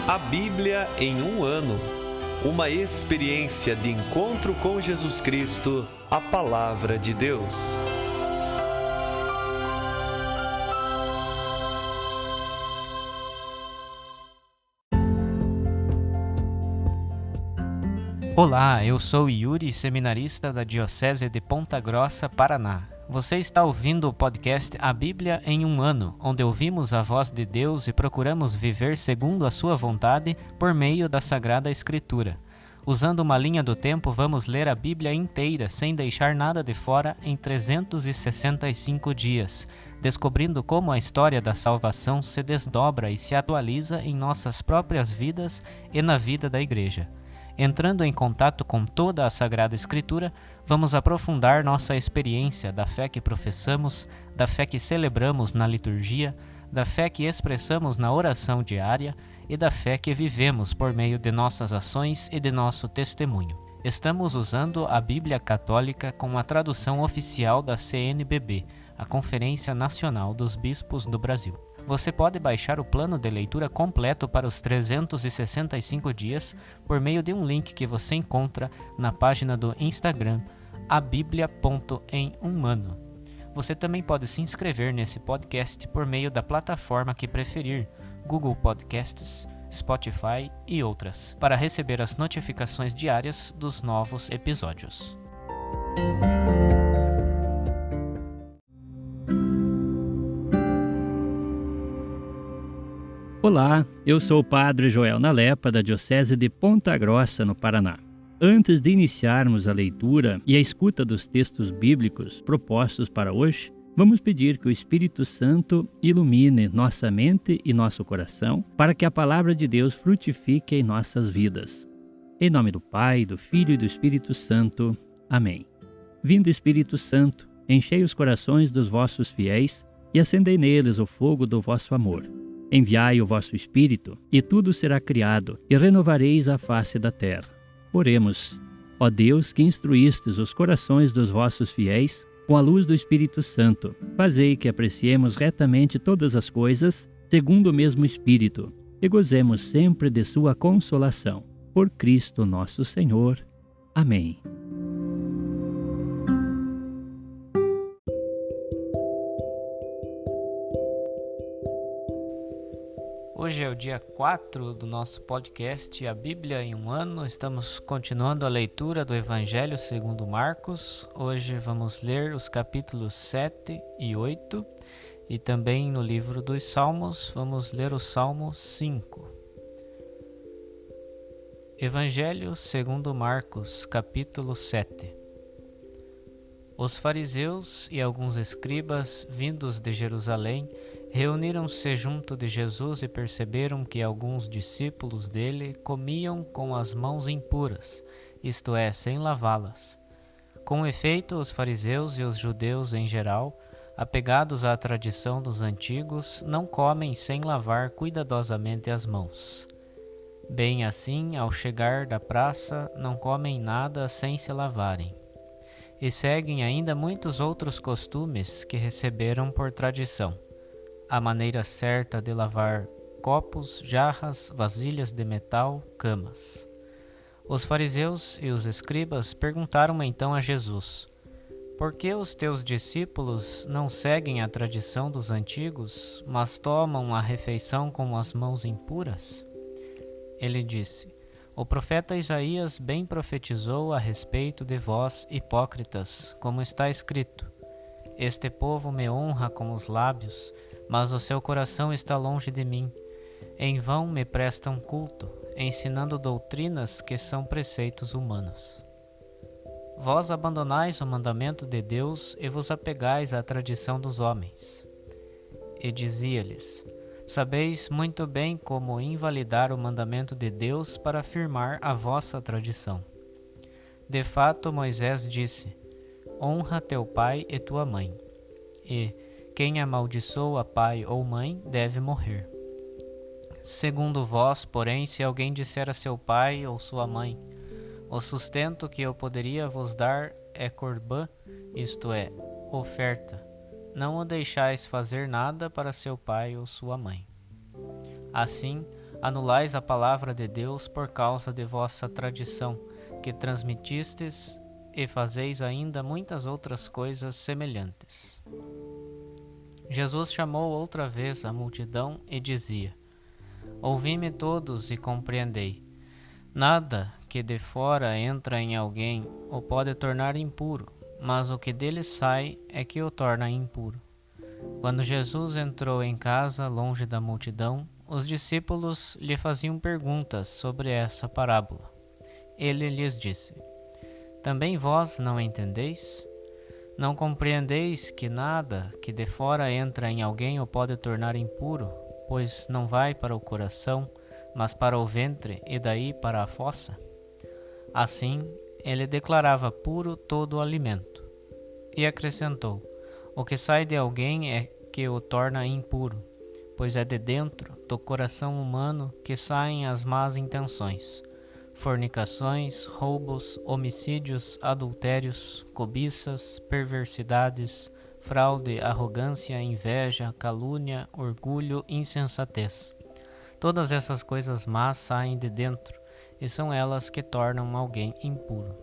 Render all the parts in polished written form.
A Bíblia em um ano. Uma experiência de encontro com Jesus Cristo, a Palavra de Deus. Olá, eu sou Yuri, seminarista da Diocese de Ponta Grossa, Paraná. Você está ouvindo o podcast A Bíblia em um ano, onde ouvimos a voz de Deus e procuramos viver segundo a sua vontade por meio da Sagrada Escritura. Usando uma linha do tempo, vamos ler a Bíblia inteira, sem deixar nada de fora, em 365 dias, descobrindo como a história da salvação se desdobra e se atualiza em nossas próprias vidas e na vida da Igreja. Entrando em contato com toda a Sagrada Escritura, vamos aprofundar nossa experiência da fé que professamos, da fé que celebramos na liturgia, da fé que expressamos na oração diária e da fé que vivemos por meio de nossas ações e de nosso testemunho. Estamos usando a Bíblia Católica com a tradução oficial da CNBB, a Conferência Nacional dos Bispos do Brasil. Você pode baixar o plano de leitura completo para os 365 dias por meio de um link que você encontra na página do Instagram, abiblia.emumano. Você também pode se inscrever nesse podcast por meio da plataforma que preferir, Google Podcasts, Spotify e outras, para receber as notificações diárias dos novos episódios. Olá, eu sou o Padre Joel Nalepa, da Diocese de Ponta Grossa, no Paraná. Antes de iniciarmos a leitura e a escuta dos textos bíblicos propostos para hoje, vamos pedir que o Espírito Santo ilumine nossa mente e nosso coração para que a Palavra de Deus frutifique em nossas vidas. Em nome do Pai, do Filho e do Espírito Santo. Amém. Vindo Espírito Santo, enchei os corações dos vossos fiéis e acendei neles o fogo do vosso amor. Enviai o vosso Espírito, e tudo será criado, e renovareis a face da terra. Oremos. Ó Deus, que instruístes os corações dos vossos fiéis, com a luz do Espírito Santo, fazei que apreciemos retamente todas as coisas, segundo o mesmo Espírito, e gozemos sempre de sua consolação. Por Cristo nosso Senhor. Amém. Hoje é o dia 4 do nosso podcast A Bíblia em um ano. Estamos continuando a leitura do Evangelho segundo Marcos. Hoje vamos ler os capítulos 7 e 8 e também no livro dos Salmos vamos ler o Salmo 5. Evangelho segundo Marcos, capítulo 7. Os fariseus e alguns escribas vindos de Jerusalém reuniram-se junto de Jesus e perceberam que alguns discípulos dele comiam com as mãos impuras, isto é, sem lavá-las. Com efeito, os fariseus e os judeus em geral, apegados à tradição dos antigos, não comem sem lavar cuidadosamente as mãos. Bem assim, ao chegar da praça, não comem nada sem se lavarem. E seguem ainda muitos outros costumes que receberam por tradição. A maneira certa de lavar copos, jarras, vasilhas de metal, camas. Os fariseus e os escribas perguntaram então a Jesus: por que os teus discípulos não seguem a tradição dos antigos, mas tomam a refeição com as mãos impuras? Ele disse: o profeta Isaías bem profetizou a respeito de vós, hipócritas, como está escrito: este povo me honra com os lábios, mas o seu coração está longe de mim. Em vão me prestam culto, ensinando doutrinas que são preceitos humanos. Vós abandonais o mandamento de Deus e vos apegais à tradição dos homens. E dizia-lhes: sabeis muito bem como invalidar o mandamento de Deus para afirmar a vossa tradição. De fato, Moisés disse: honra teu pai e tua mãe. E quem amaldiçoa pai ou mãe deve morrer. Segundo vós, porém, se alguém disser a seu pai ou sua mãe: o sustento que eu poderia vos dar é corbã, isto é, oferta, não o deixais fazer nada para seu pai ou sua mãe. Assim, Anulais a palavra de Deus por causa de vossa tradição, que transmitistes, e fazeis ainda muitas outras coisas semelhantes. Jesus chamou outra vez a multidão e dizia: Ouvi-me todos e compreendei. Nada que de fora entra em alguém o pode tornar impuro, mas o que dele sai é que o torna impuro. Quando Jesus entrou em casa, longe da multidão, os discípulos lhe faziam perguntas sobre essa parábola. Ele lhes disse: Também vós não entendeis? Não compreendeis que nada que de fora entra em alguém o pode tornar impuro, pois não vai para o coração, mas para o ventre e daí para a fossa? Assim, ele declarava puro todo o alimento. E acrescentou: O que sai de alguém é que o torna impuro, pois é de dentro do coração humano que saem as más intenções, fornicações, roubos, homicídios, adultérios, cobiças, perversidades, fraude, arrogância, inveja, calúnia, orgulho, insensatez. Todas essas coisas más saem de dentro, e são elas que tornam alguém impuro.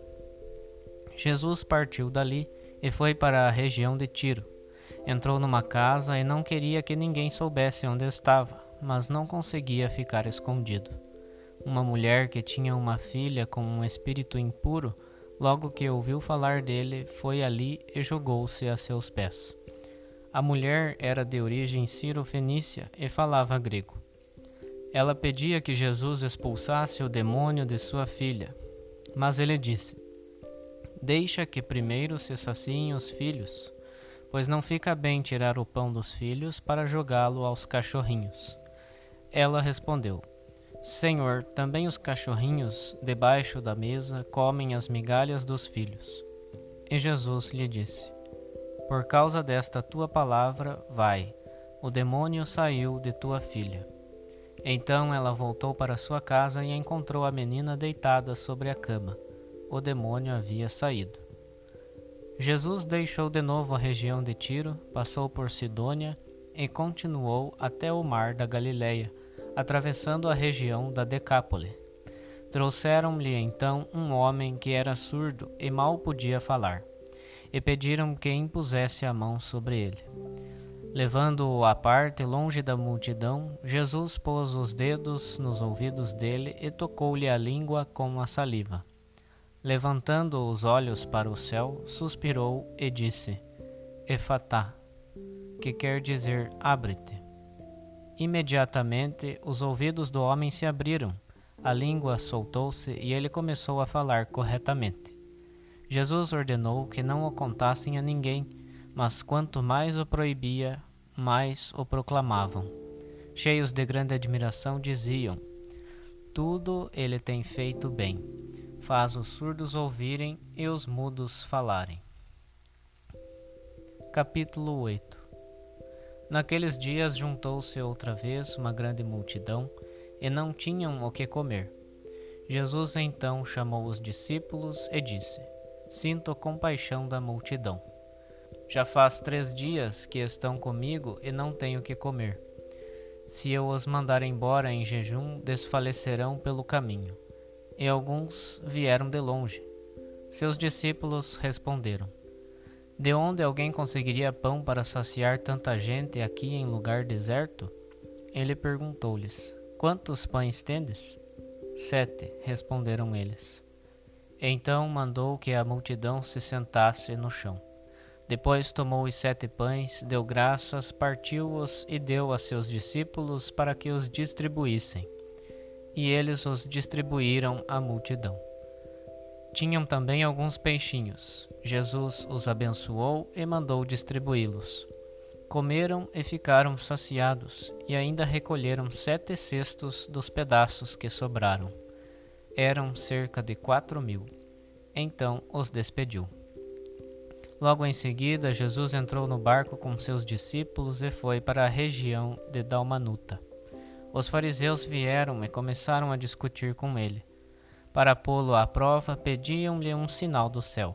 Jesus partiu dali e foi para a região de Tiro. Entrou numa casa e não queria que ninguém soubesse onde estava, mas não conseguia ficar escondido. Uma mulher que tinha uma filha com um espírito impuro, logo que ouviu falar dele, foi ali e jogou-se a seus pés. A mulher era de origem ciro-fenícia e falava grego. Ela pedia que Jesus expulsasse o demônio de sua filha, mas ele disse: Deixa que primeiro se saciem os filhos, pois não fica bem tirar o pão dos filhos para jogá-lo aos cachorrinhos. Ela respondeu: Senhor, também os cachorrinhos debaixo da mesa comem as migalhas dos filhos. E Jesus lhe disse: Por causa desta tua palavra, vai, o demônio saiu de tua filha. Então ela voltou para sua casa e encontrou a menina deitada sobre a cama. O demônio havia saído. Jesus deixou de novo a região de Tiro, passou por Sidônia e continuou até o mar da Galileia, atravessando a região da Decápole. Trouxeram-lhe então um homem que era surdo e mal podia falar, e pediram que impusesse a mão sobre ele. Levando-o à parte, longe da multidão, Jesus pôs os dedos nos ouvidos dele e tocou-lhe a língua com a saliva. Levantando os olhos para o céu, suspirou e disse: Efatá, que quer dizer abre-te. Imediatamente os ouvidos do homem se abriram, a língua soltou-se e ele começou a falar corretamente. Jesus ordenou que não o contassem a ninguém, mas quanto mais o proibia, mais o proclamavam. Cheios de grande admiração, diziam: Tudo ele tem feito bem. Faz os surdos ouvirem e os mudos falarem. Capítulo 8. Naqueles dias juntou-se outra vez uma grande multidão, e não tinham o que comer. Jesus então chamou os discípulos e disse: Sinto compaixão da multidão. Já faz 3 dias que estão comigo e não tenho o que comer. Se eu os mandar embora em jejum, desfalecerão pelo caminho. E alguns vieram de longe. Seus discípulos responderam: De onde alguém conseguiria pão para saciar tanta gente aqui em lugar deserto? Ele perguntou-lhes: Quantos pães tendes? 7, responderam eles. Então mandou que a multidão se sentasse no chão. Depois tomou os 7 pães, deu graças, partiu-os e deu a seus discípulos para que os distribuíssem. E eles os distribuíram à multidão. Tinham também alguns peixinhos. Jesus os abençoou e mandou distribuí-los. Comeram e ficaram saciados, e ainda recolheram 7 cestos dos pedaços que sobraram. Eram cerca de 4.000. Então os despediu. Logo em seguida, Jesus entrou no barco com seus discípulos e foi para a região de Dalmanuta. Os fariseus vieram e começaram a discutir com ele. Para pô-lo à prova, pediam-lhe um sinal do céu.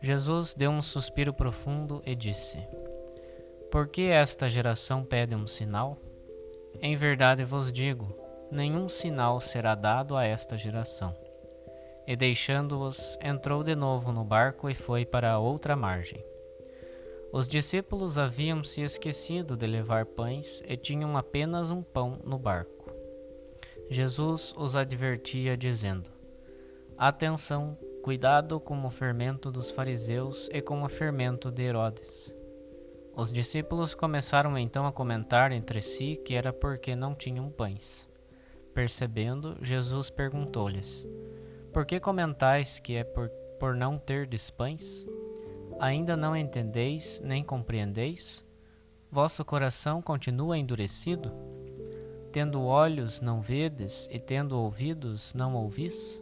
Jesus deu um suspiro profundo e disse: Por que esta geração pede um sinal? Em verdade vos digo, nenhum sinal será dado a esta geração. E deixando-os, entrou de novo no barco e foi para a outra margem. Os discípulos haviam se esquecido de levar pães e tinham apenas um pão no barco. Jesus os advertia, dizendo: Atenção, cuidado com o fermento dos fariseus e com o fermento de Herodes. Os discípulos começaram então a comentar entre si que era porque não tinham pães. Percebendo, Jesus perguntou-lhes: Por que comentais que é por não terdes pães? Ainda não entendeis nem compreendeis? Vosso coração continua endurecido? Tendo olhos não vedes e tendo ouvidos não ouvis?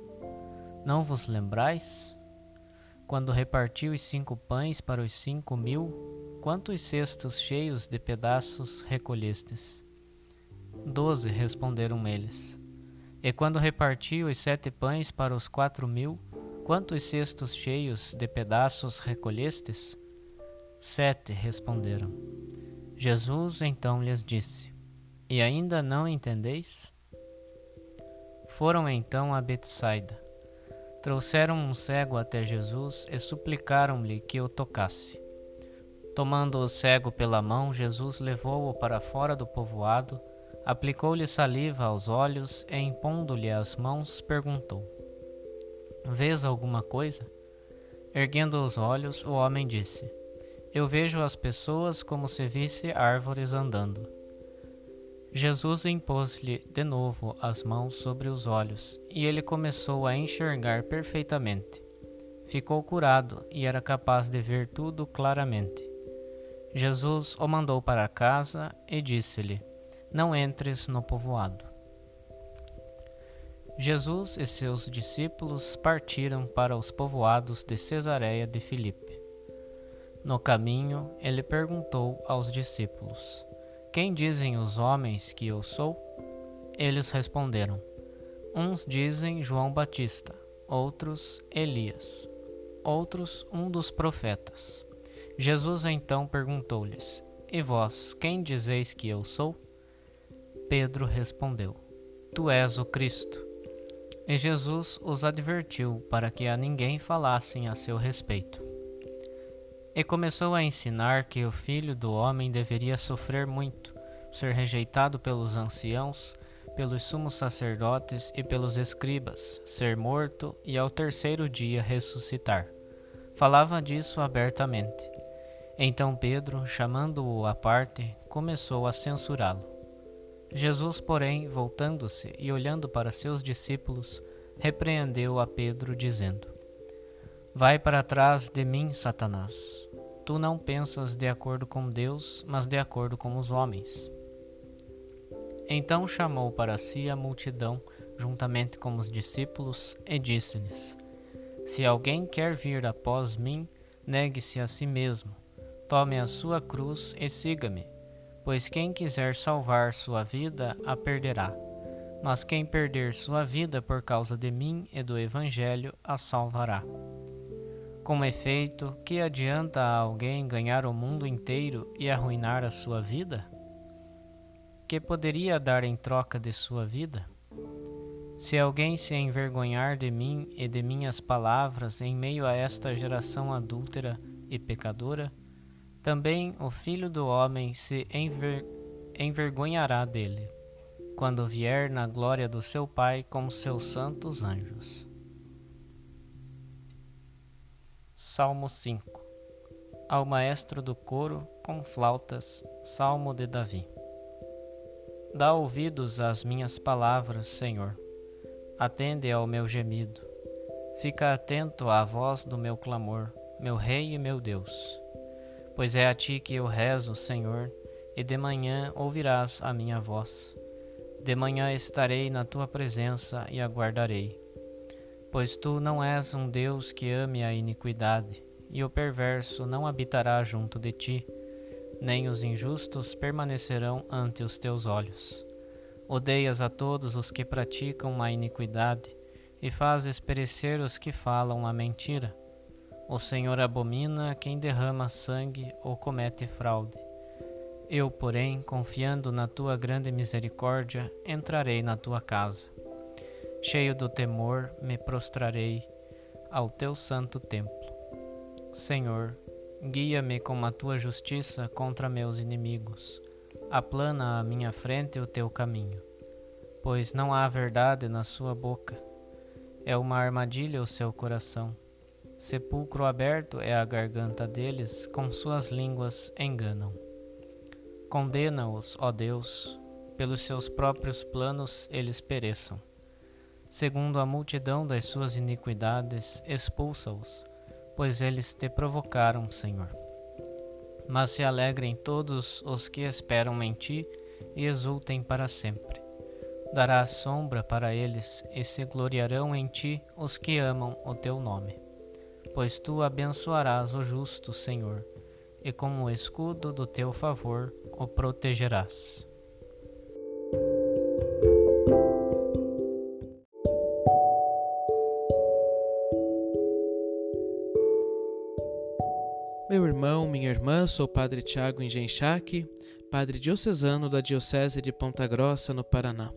Não vos lembrais? Quando repartiu os 5 pães para os 5.000, quantos cestos cheios de pedaços recolhestes? 12, responderam eles. E quando repartiu os 7 pães para os 4.000, quantos cestos cheios de pedaços recolhestes? 7, responderam. Jesus então lhes disse: E ainda não entendeis? Foram então a Betsaida. Trouxeram um cego até Jesus e suplicaram-lhe que o tocasse. Tomando o cego pela mão, Jesus levou-o para fora do povoado, aplicou-lhe saliva aos olhos e, impondo-lhe as mãos, perguntou: Vês alguma coisa? Erguendo os olhos, o homem disse: Eu vejo as pessoas como se visse árvores andando. Jesus impôs-lhe de novo as mãos sobre os olhos, e ele começou a enxergar perfeitamente. Ficou curado e era capaz de ver tudo claramente. Jesus o mandou para casa e disse-lhe: Não entres no povoado. Jesus e seus discípulos partiram para os povoados de Cesareia de Filipe. No caminho, ele perguntou aos discípulos: Quem dizem os homens que eu sou? Eles responderam: Uns dizem João Batista, outros Elias, outros um dos profetas. Jesus então perguntou-lhes: E vós, quem dizeis que eu sou? Pedro respondeu: Tu és o Cristo. E Jesus os advertiu para que a ninguém falassem a seu respeito. E começou a ensinar que o Filho do Homem deveria sofrer muito, ser rejeitado pelos anciãos, pelos sumos sacerdotes e pelos escribas, ser morto e ao 3º dia ressuscitar. Falava disso abertamente. Então Pedro, chamando-o à parte, começou a censurá-lo. Jesus, porém, voltando-se e olhando para seus discípulos, repreendeu a Pedro, dizendo: Vai para trás de mim, Satanás. Tu não pensas de acordo com Deus, mas de acordo com os homens. Então chamou para si a multidão, juntamente com os discípulos, e disse-lhes: Se alguém quer vir após mim, negue-se a si mesmo, tome a sua cruz e siga-me. Pois quem quiser salvar sua vida, a perderá. Mas quem perder sua vida por causa de mim e do Evangelho, a salvará. Com efeito, que adianta a alguém ganhar o mundo inteiro e arruinar a sua vida? Que poderia dar em troca de sua vida? Se alguém se envergonhar de mim e de minhas palavras em meio a esta geração adúltera e pecadora, também o Filho do Homem se envergonhará dele, quando vier na glória do seu Pai com seus santos anjos. Salmo 5. Ao maestro do coro, com flautas, Salmo de Davi. Dá ouvidos às minhas palavras, Senhor. Atende ao meu gemido. Fica atento à voz do meu clamor, meu Rei e meu Deus. Pois é a ti que eu rezo, Senhor, e de manhã ouvirás a minha voz. De manhã estarei na tua presença e aguardarei. Pois tu não és um Deus que ame a iniquidade, e o perverso não habitará junto de ti, nem os injustos permanecerão ante os teus olhos. Odeias a todos os que praticam a iniquidade, e fazes perecer os que falam a mentira. O Senhor abomina quem derrama sangue ou comete fraude. Eu, porém, confiando na tua grande misericórdia, entrarei na tua casa. Cheio do temor, me prostrarei ao teu santo templo. Senhor, guia-me com a tua justiça contra meus inimigos. Aplana à minha frente o teu caminho, pois não há verdade na sua boca. É uma armadilha o seu coração. Sepulcro aberto é a garganta deles, com suas línguas enganam. Condena-os, ó Deus, pelos seus próprios planos eles pereçam. Segundo a multidão das suas iniquidades, expulsa-os, pois eles te provocaram, Senhor. Mas se alegrem todos os que esperam em ti e exultem para sempre. Darás sombra para eles e se gloriarão em ti os que amam o teu nome. Pois tu abençoarás o justo, Senhor, e com o escudo do teu favor o protegerás. Meu irmão, minha irmã, sou o Padre Tiago Engenchac, Padre diocesano da Diocese de Ponta Grossa, no Paraná.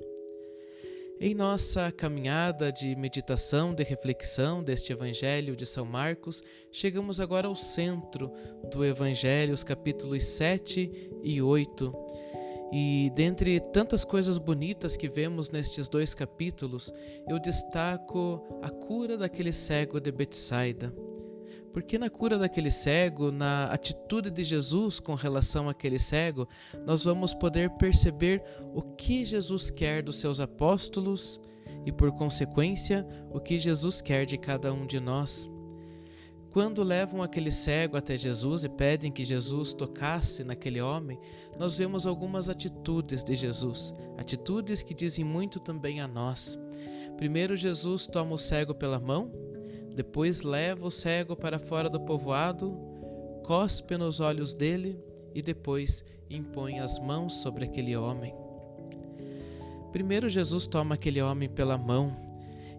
Em nossa caminhada de meditação, de reflexão deste Evangelho de São Marcos, chegamos agora ao centro do Evangelho, os capítulos 7 e 8. E dentre tantas coisas bonitas que vemos nestes dois capítulos, eu destaco a cura daquele cego de Betsaida. Porque na cura daquele cego, na atitude de Jesus com relação àquele cego, nós vamos poder perceber o que Jesus quer dos seus apóstolos e, por consequência, o que Jesus quer de cada um de nós. Quando levam aquele cego até Jesus e pedem que Jesus tocasse naquele homem, nós vemos algumas atitudes de Jesus, atitudes que dizem muito também a nós. Primeiro, Jesus toma o cego pela mão, depois leva o cego para fora do povoado, cospe nos olhos dele e depois impõe as mãos sobre aquele homem. Primeiro Jesus toma aquele homem pela mão,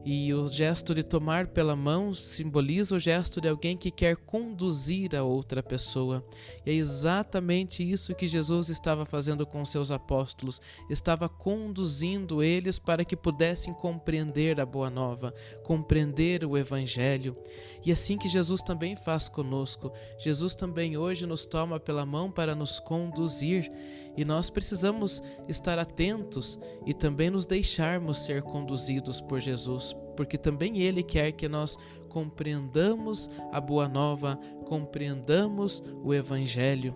e o gesto de tomar pela mão simboliza o gesto de alguém que quer conduzir a outra pessoa. E é exatamente isso que Jesus estava fazendo com seus apóstolos, estava conduzindo eles para que pudessem compreender a Boa Nova, compreender o Evangelho. E assim que Jesus também faz conosco, Jesus também hoje nos toma pela mão para nos conduzir, e nós precisamos estar atentos e também nos deixarmos ser conduzidos por Jesus, porque também Ele quer que nós compreendamos a Boa Nova, compreendamos o Evangelho.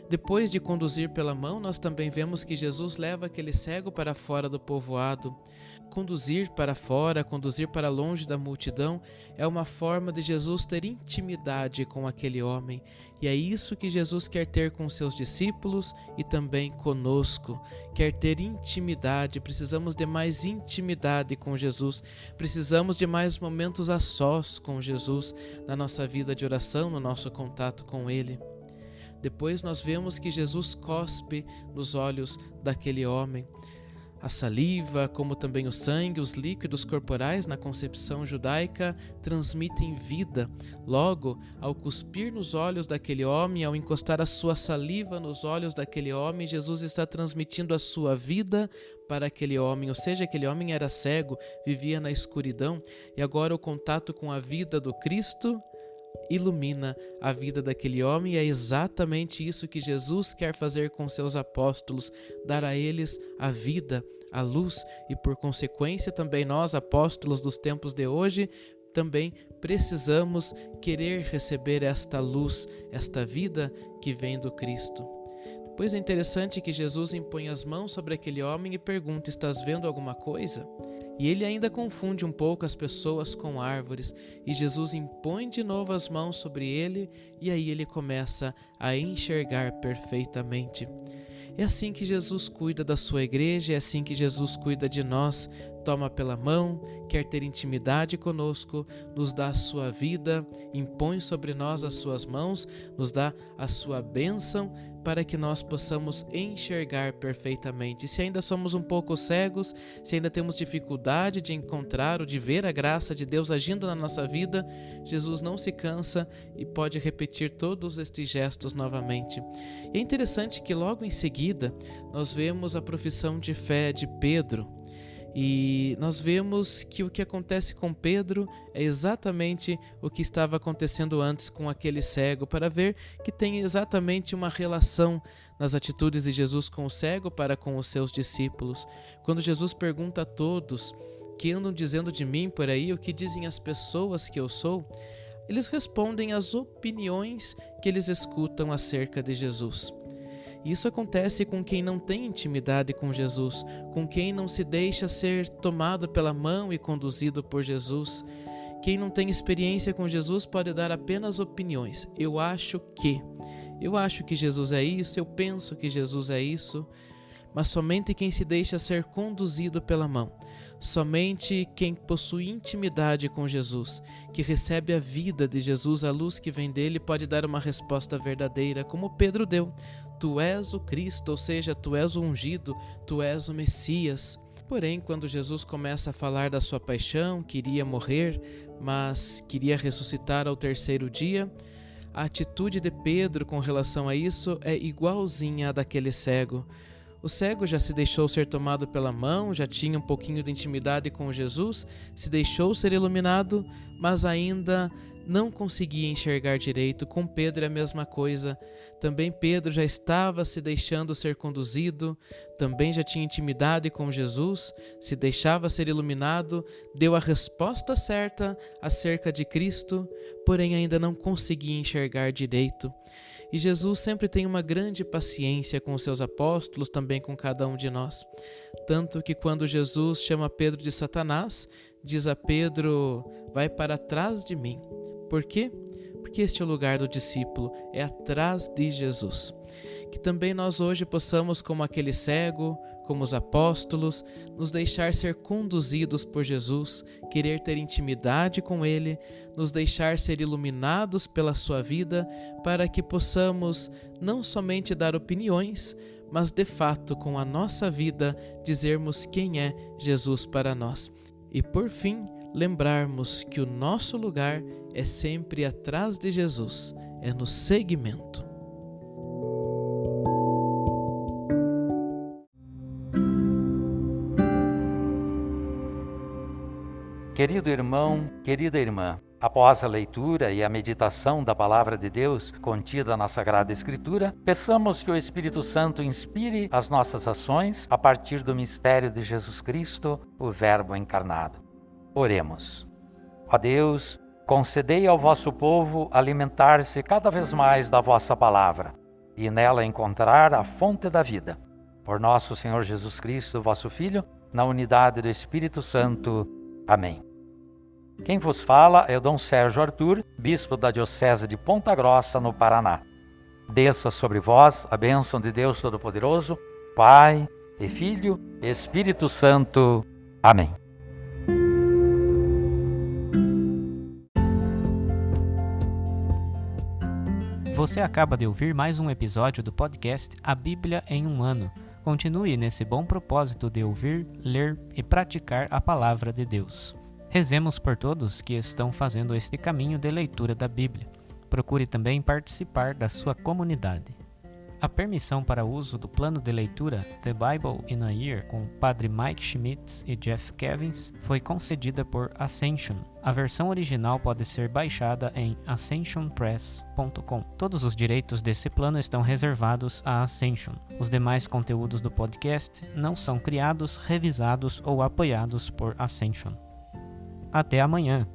Depois de conduzir pela mão, nós também vemos que Jesus leva aquele cego para fora do povoado. Conduzir para fora, conduzir para longe da multidão, é uma forma de Jesus ter intimidade com aquele homem. E é isso que Jesus quer ter com seus discípulos e também conosco. Quer ter intimidade, precisamos de mais intimidade com Jesus. Precisamos de mais momentos a sós com Jesus na nossa vida de oração, no nosso contato com Ele. Depois nós vemos que Jesus cospe nos olhos daquele homem. A saliva, como também o sangue, os líquidos corporais na concepção judaica transmitem vida. Logo, ao cuspir nos olhos daquele homem, ao encostar a sua saliva nos olhos daquele homem, Jesus está transmitindo a sua vida para aquele homem. Ou seja, aquele homem era cego, vivia na escuridão, e agora o contato com a vida do Cristo ilumina a vida daquele homem, e é exatamente isso que Jesus quer fazer com seus apóstolos, dar a eles a vida, a luz, e por consequência também nós, apóstolos dos tempos de hoje, também precisamos querer receber esta luz, esta vida que vem do Cristo. Depois é interessante que Jesus impõe as mãos sobre aquele homem e pergunta: estás vendo alguma coisa? E ele ainda confunde um pouco as pessoas com árvores, e Jesus impõe de novo as mãos sobre ele, e aí ele começa a enxergar perfeitamente. É assim que Jesus cuida da sua igreja, é assim que Jesus cuida de nós toma pela mão, quer ter intimidade conosco, nos dá a sua vida, impõe sobre nós as suas mãos, nos dá a sua bênção para que nós possamos enxergar perfeitamente. Se ainda somos um pouco cegos, se ainda temos dificuldade de encontrar ou de ver a graça de Deus agindo na nossa vida, Jesus não se cansa e pode repetir todos estes gestos novamente. E é interessante que logo em seguida nós vemos a profissão de fé de Pedro. E nós vemos que o que acontece com Pedro é exatamente o que estava acontecendo antes com aquele cego, para ver que tem exatamente uma relação nas atitudes de Jesus com o cego para com os seus discípulos. Quando Jesus pergunta a todos que andam dizendo de mim por aí, o que dizem as pessoas que eu sou, eles respondem as opiniões que eles escutam acerca de Jesus. Isso acontece com quem não tem intimidade com Jesus, com quem não se deixa ser tomado pela mão e conduzido por Jesus. Quem não tem experiência com Jesus pode dar apenas opiniões. Eu acho que Jesus é isso, eu penso que Jesus é isso. Mas somente quem se deixa ser conduzido pela mão, somente quem possui intimidade com Jesus, que recebe a vida de Jesus, a luz que vem dele, pode dar uma resposta verdadeira, como Pedro deu. Tu és o Cristo, ou seja, tu és o ungido, tu és o Messias. Porém, quando Jesus começa a falar da sua paixão, que iria morrer, mas queria ressuscitar ao terceiro dia, a atitude de Pedro com relação a isso é igualzinha à daquele cego. O cego já se deixou ser tomado pela mão, já tinha um pouquinho de intimidade com Jesus, se deixou ser iluminado, mas ainda não conseguia enxergar direito. Com Pedro é a mesma coisa. Também Pedro já estava se deixando ser conduzido, também já tinha intimidade com Jesus, se deixava ser iluminado, deu a resposta certa acerca de Cristo, porém ainda não conseguia enxergar direito. E Jesus sempre tem uma grande paciência com os seus apóstolos, também com cada um de nós. Tanto que quando Jesus chama Pedro de Satanás, diz a Pedro, vai para trás de mim. Por quê? Porque este é o lugar do discípulo, é atrás de Jesus. Que também nós hoje possamos, como aquele cego, como os apóstolos, nos deixar ser conduzidos por Jesus, querer ter intimidade com Ele, nos deixar ser iluminados pela sua vida, para que possamos não somente dar opiniões, mas de fato, com a nossa vida, dizermos quem é Jesus para nós. E por fim, lembrarmos que o nosso lugar é sempre atrás de Jesus, é no seguimento. Querido irmão, querida irmã, após a leitura e a meditação da Palavra de Deus contida na Sagrada Escritura, peçamos que o Espírito Santo inspire as nossas ações a partir do mistério de Jesus Cristo, o Verbo encarnado. Oremos. Ó Deus, concedei ao vosso povo alimentar-se cada vez mais da vossa palavra e nela encontrar a fonte da vida. Por nosso Senhor Jesus Cristo, vosso Filho, na unidade do Espírito Santo. Amém. Quem vos fala é o Dom Sérgio Arthur, bispo da Diocese de Ponta Grossa, no Paraná. Desça sobre vós a bênção de Deus Todo-Poderoso, Pai e Filho e Espírito Santo. Amém. Você acaba de ouvir mais um episódio do podcast A Bíblia em um Ano. Continue nesse bom propósito de ouvir, ler e praticar a Palavra de Deus. Rezemos por todos que estão fazendo este caminho de leitura da Bíblia. Procure também participar da sua comunidade. A permissão para o uso do plano de leitura The Bible in a Year com Padre Mike Schmitz e Jeff Kevins foi concedida por Ascension. A versão original pode ser baixada em ascensionpress.com. Todos os direitos desse plano estão reservados à Ascension. Os demais conteúdos do podcast não são criados, revisados ou apoiados por Ascension. Até amanhã!